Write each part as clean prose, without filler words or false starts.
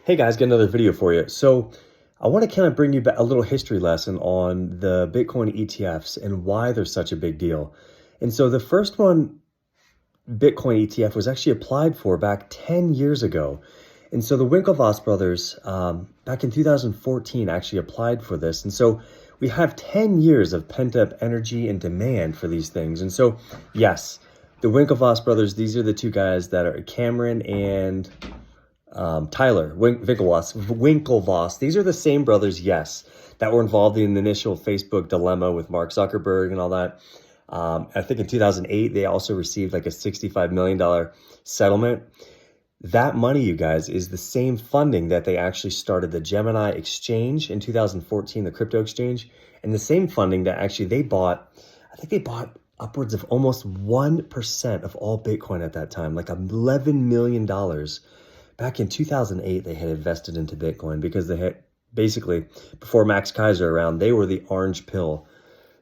Hey guys, got another video for you. So I want to kind of bring you back a little history lesson on the Bitcoin ETFs and why they're such a big deal. And so the first one, Bitcoin ETF, was actually applied for back 10 years ago. And so the Winklevoss brothers, back in 2014, actually applied for this. And so we have 10 years of pent up energy and demand for these things. And so, yes, the Winklevoss brothers, these are the two guys that are Cameron and Tyler Winklevoss. These are the same brothers, yes, that were involved in the initial Facebook dilemma with Mark Zuckerberg and all that. I think in 2008, they also received like a $65 million settlement. That money, you guys, is the same funding that they actually started the Gemini exchange in 2014, the crypto exchange, and the same funding that actually they bought. I think they bought upwards of almost 1% of all Bitcoin at that time, like $11 million. Back in 2008, they had invested into Bitcoin because they had basically, before Max Kaiser around, they were the orange pill.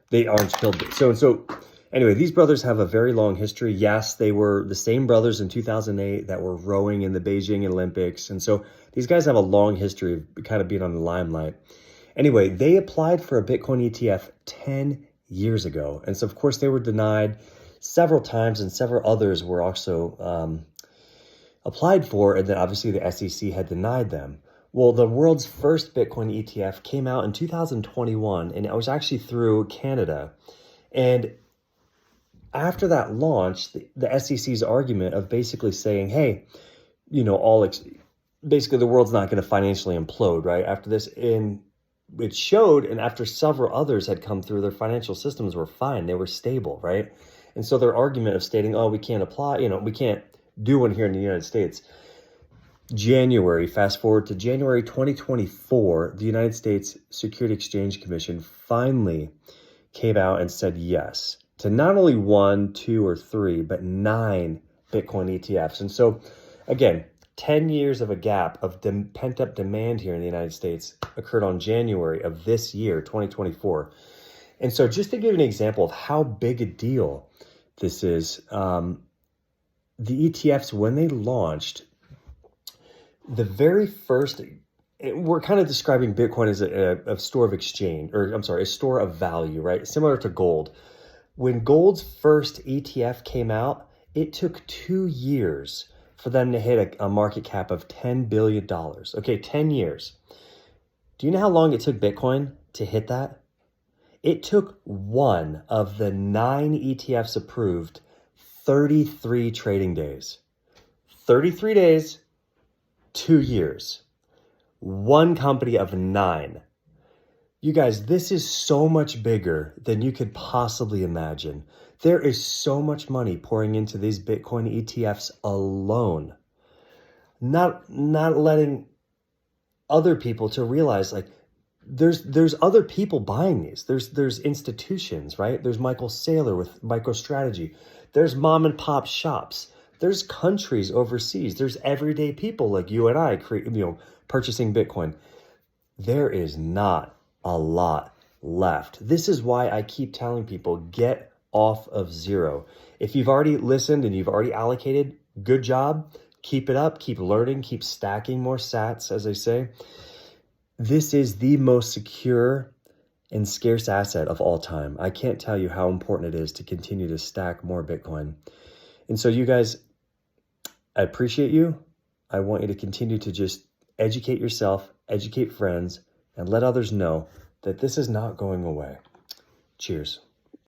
They orange pilled it. So anyway, these brothers have a very long history. Yes, they were the same brothers in 2008 that were rowing in the Beijing Olympics. And so these guys have a long history of kind of being on the limelight. Anyway, they applied for a Bitcoin ETF 10 years ago. And so, of course, they were denied several times, and several others were also applied for, and then obviously the SEC had denied them. Well, the world's first Bitcoin ETF came out in 2021, and it was actually through Canada. And after that launch, the SEC's argument of basically saying, hey, basically the world's not going to financially implode, right? After this, and it showed, and after several others had come through, their financial systems were fine. They were stable, right? And so their argument of stating, oh, we can't apply, we can't do one here in the United States. Fast forward to January 2024, the United States Securities Exchange Commission finally came out and said yes to not only 1, 2, or 3, but 9 Bitcoin ETFs. And so, again, 10 years of a gap of pent-up demand here in the United States occurred on January of this year, 2024. And so just to give you an example of how big a deal this is, the ETFs, when they launched, the very first, we're kind of describing Bitcoin as a store of exchange, a store of value, right? Similar to gold. When gold's first ETF came out, it took 2 years for them to hit a market cap of $10 billion. Okay, 10 years. Do you know how long it took Bitcoin to hit that? It took one of the 9 ETFs approved 33 trading days. 33 days, 2 years. One company of 9. You guys, this is so much bigger than you could possibly imagine. There is so much money pouring into these Bitcoin ETFs alone. Not letting other people to realize, like, there's other people buying these. There's institutions, right? There's Michael Saylor with MicroStrategy. There's mom and pop shops. There's countries overseas. There's everyday people like you and I purchasing Bitcoin. There is not a lot left. This is why I keep telling people, get off of zero. If you've already listened and you've already allocated, good job. Keep it up. Keep learning. Keep stacking more sats, as I say. This is the most secure and scarce asset of all time. I can't tell you how important it is to continue to stack more Bitcoin. And so you guys, I appreciate you. I want you to continue to just educate yourself, educate friends, and let others know that this is not going away. Cheers.